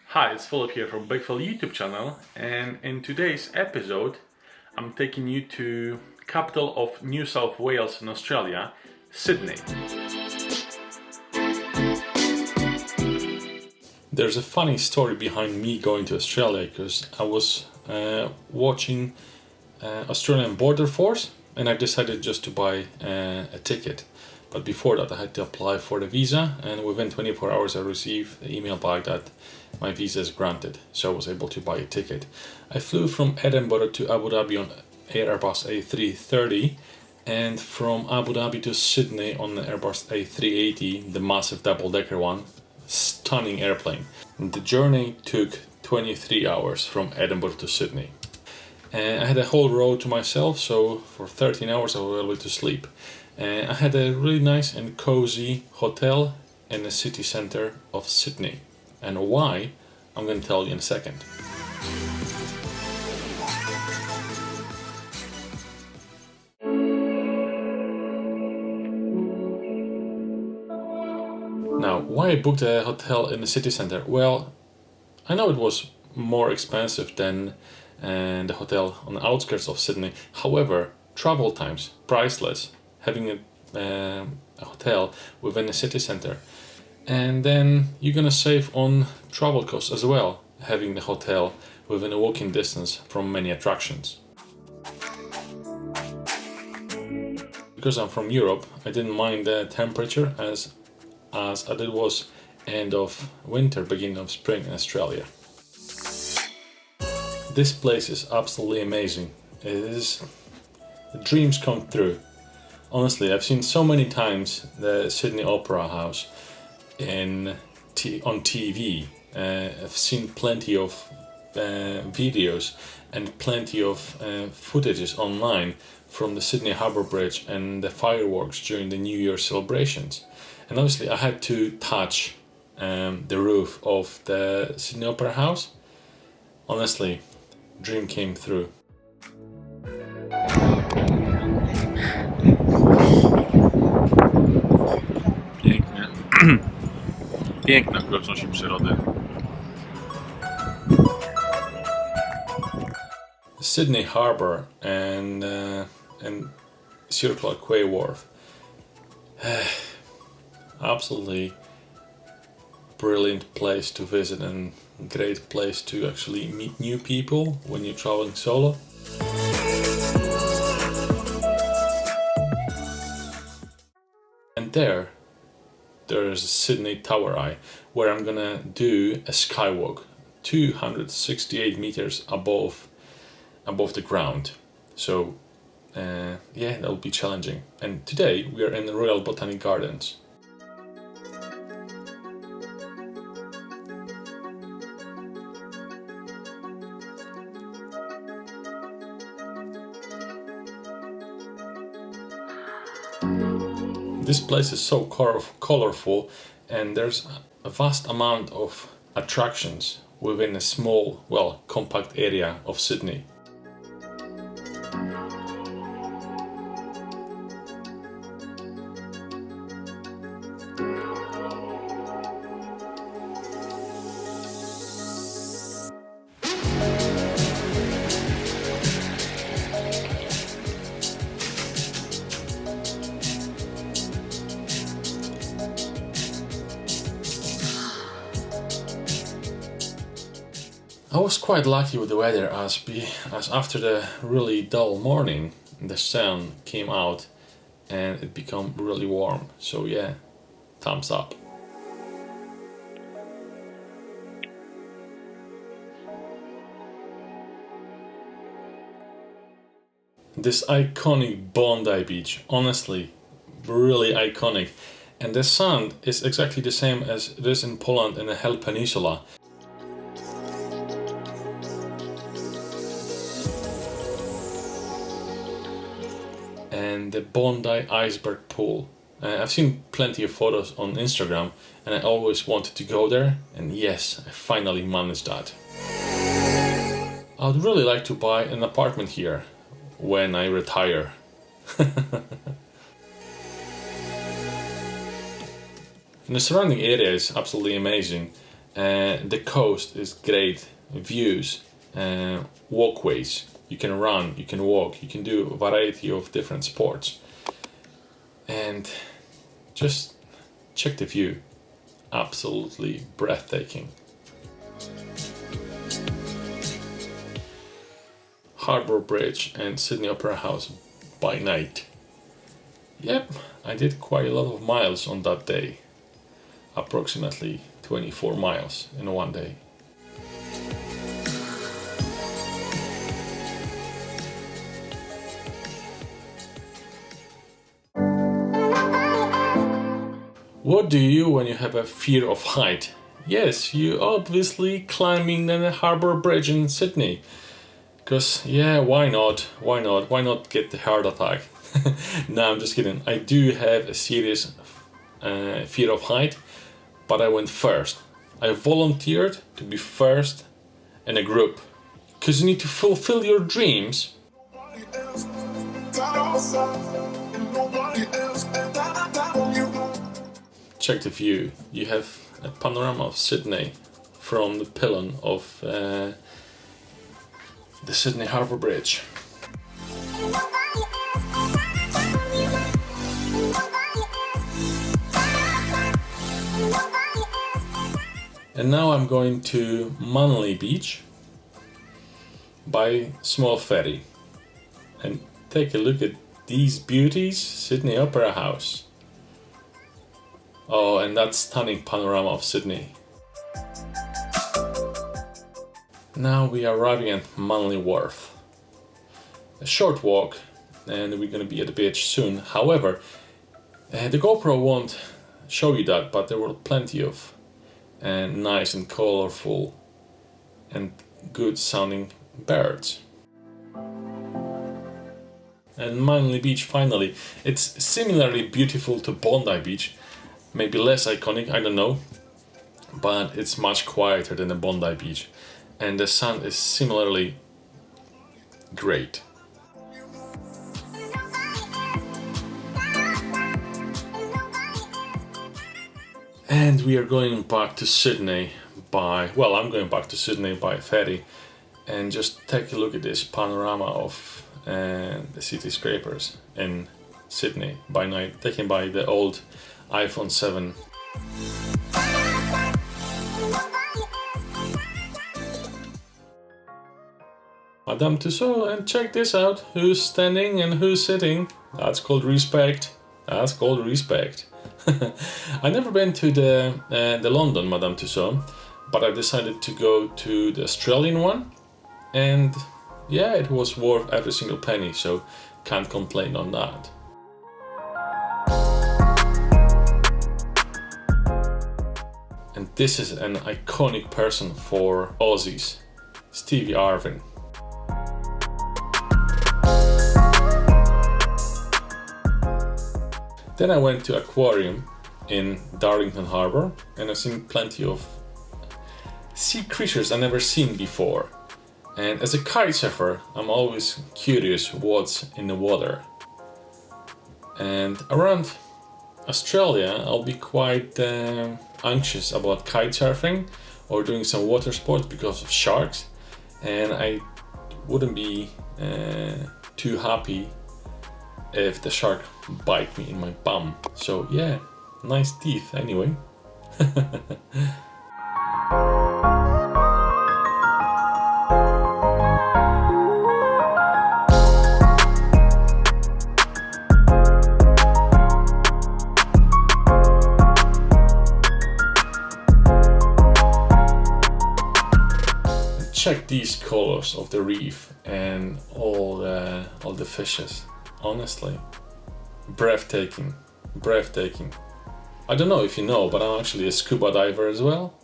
Hi, it's Philip here from Big Phil YouTube channel, and in today's episode I'm taking you to capital of New South Wales in Australia, Sydney. There's a funny story behind me going to Australia, because I was watching Australian Border Force and I decided just to buy a ticket. But before that I had to apply for the visa, and within 24 hours I received the email back that my visa is granted, so I was able to buy a ticket. I flew from Edinburgh to Abu Dhabi on Airbus A330 and from Abu Dhabi to Sydney on the Airbus A380, the massive double-decker one. Stunning airplane. The journey took 23 hours from Edinburgh to Sydney. And I had a whole road to myself, so for 13 hours I was able to sleep. I had a really nice and cozy hotel in the city center of Sydney. And why, I'm going to tell you in a second. Now, why I booked a hotel in the city center? Well, I know it was more expensive than the hotel on the outskirts of Sydney. However, travel times, priceless. Having a hotel within the city center, and then you're gonna save on travel costs as well, having the hotel within a walking distance from many attractions. Because I'm from Europe, I didn't mind the temperature as it was end of winter, beginning of spring in Australia. This place is absolutely amazing. It is dreams come true. Honestly, I've seen so many times the Sydney Opera House on TV. I've seen plenty of videos and plenty of footages online from the Sydney Harbour Bridge and the fireworks during the New Year celebrations. And obviously I had to touch the roof of the Sydney Opera House. Honestly, dream came through. Piękne okoliczności przyrody. Sydney Harbour and Circular Quay Wharf. Absolutely brilliant place to visit and great place to actually meet new people when you're traveling solo. And there's Sydney Tower Eye, where I'm gonna do a skywalk 268 meters above the ground. So yeah, that'll be challenging. And today we are in the Royal Botanic Gardens. This place is so colorful, and there's a vast amount of attractions within a small, compact area of Sydney. I was quite lucky with the weather, as after the really dull morning the sun came out and it became really warm. So yeah, thumbs up. This iconic Bondi Beach, honestly, really iconic. And the sand is exactly the same as it is in Poland in the Hel Peninsula. And the Bondi Iceberg Pool. I've seen plenty of photos on Instagram and I always wanted to go there, and yes, I finally managed that. I would really like to buy an apartment here when I retire. And the surrounding area is absolutely amazing. The coast is great, views, walkways. You can run, you can walk, you can do a variety of different sports. And just check the view. Absolutely breathtaking. Harbour Bridge and Sydney Opera House by night. Yep, I did quite a lot of miles on that day. Approximately 24 miles in one day. What do you when you have a fear of height? Yes, you obviously climbing the Harbour Bridge in Sydney. Because, yeah, why not? Why not? Why not get the heart attack? No, I'm just kidding. I do have a serious fear of height, but I went first. I volunteered to be first in a group. Because you need to fulfill your dreams. Check the view. You have a panorama of Sydney from the pylon of the Sydney Harbour Bridge. And now I'm going to Manly Beach by small ferry. And take a look at these beauties, Sydney Opera House. Oh, and that stunning panorama of Sydney. Now we are arriving at Manly Wharf. A short walk and we're gonna be at the beach soon. However, the GoPro won't show you that, but there were plenty of nice and colorful and good sounding birds. And Manly Beach finally. It's similarly beautiful to Bondi Beach. Maybe less iconic, I don't know, but it's much quieter than the Bondi Beach, and the sun is similarly great. And we are going back to Sydney I'm going back to Sydney by ferry, and just take a look at this panorama of the city scrapers in Sydney by night, taken by the old iPhone 7. Madame Tussauds, and check this out, who's standing and who's sitting. That's called respect. That's called respect. I've never been to the London Madame Tussauds, but I decided to go to the Australian one, and yeah, it was worth every single penny, so can't complain on that. And this is an iconic person for Aussies, Stevie Irwin. Then I went to Aquarium in Darlington Harbour, and I've seen plenty of sea creatures I've never seen before. And as a kite surfer, I'm always curious what's in the water. And around Australia, I'll be quite anxious about kite surfing or doing some water sports because of sharks, and I wouldn't be too happy if the shark bite me in my bum. So yeah, nice teeth anyway. Check these colors of the reef and all the fishes. Honestly, breathtaking, breathtaking. I don't know if you know, but I'm actually a scuba diver as well.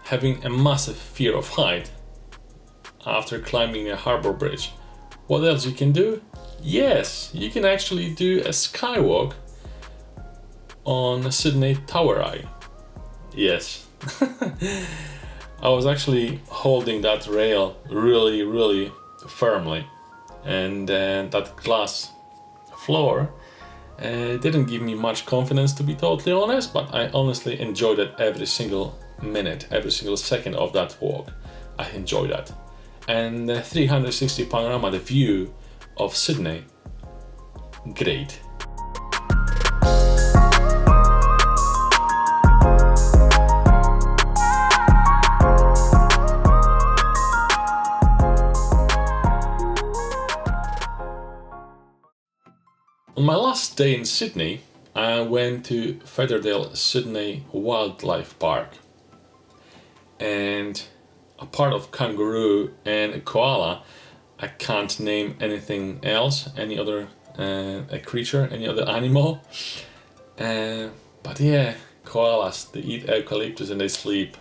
Having a massive fear of height after climbing a harbour bridge, what else you can do? Yes, you can actually do a skywalk on Sydney Tower Eye. Yes. I was actually holding that rail really firmly, and that glass floor didn't give me much confidence, to be totally honest, but I honestly enjoyed it every single minute, every single second of that walk. I enjoyed that. And the 360 panorama, the view of Sydney, great. On my last day in Sydney, I went to Featherdale Sydney Wildlife Park, and a part of kangaroo and a koala, I can't name anything else, any other a creature, any other animal, but yeah, koalas, they eat eucalyptus and they sleep.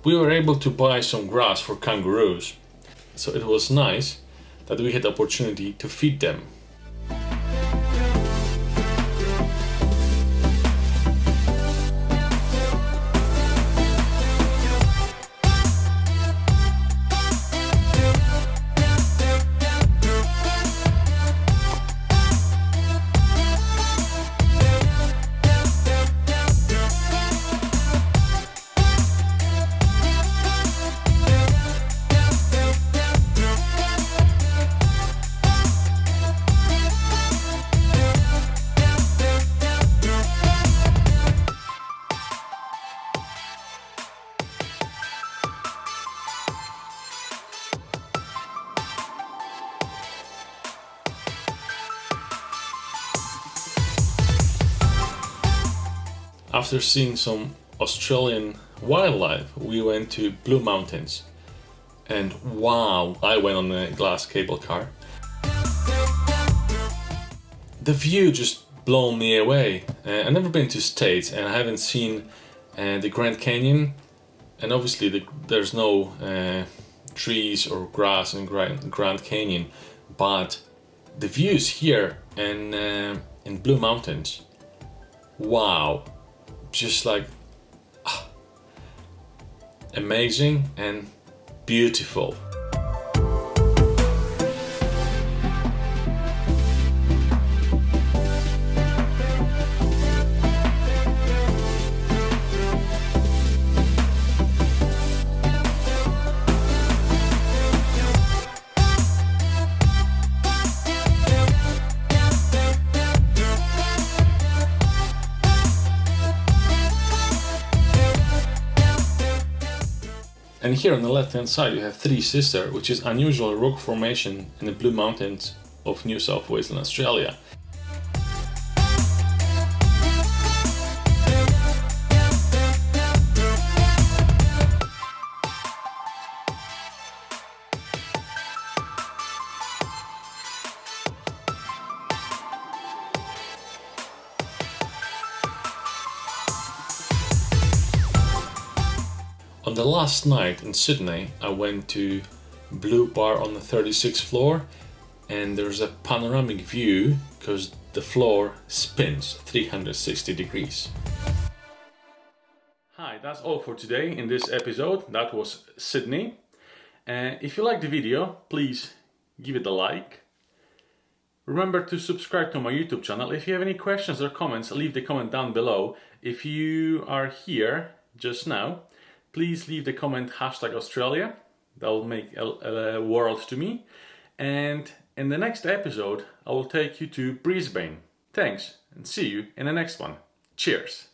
We were able to buy some grass for kangaroos, so it was nice that we had the opportunity to feed them. After seeing some Australian wildlife, we went to Blue Mountains, and wow, I went on a glass cable car. The view just blew me away. I've never been to States and I haven't seen the Grand Canyon, and obviously there's no trees or grass in Grand Canyon, but the views here in Blue Mountains, wow. Just like amazing and beautiful. And here on the left hand side you have Three Sister, which is unusual rock formation in the Blue Mountains of New South Wales in Australia. On the last night in Sydney, I went to Blue Bar on the 36th floor, and there's a panoramic view because the floor spins 360 degrees. Hi, that's all for today in this episode. That was Sydney. If you liked the video, please give it a like. Remember to subscribe to my YouTube channel. If you have any questions or comments, leave the comment down below. If you are here just now, please leave the comment #Australia. That will make a world to me. And in the next episode, I will take you to Brisbane. Thanks, and see you in the next one. Cheers!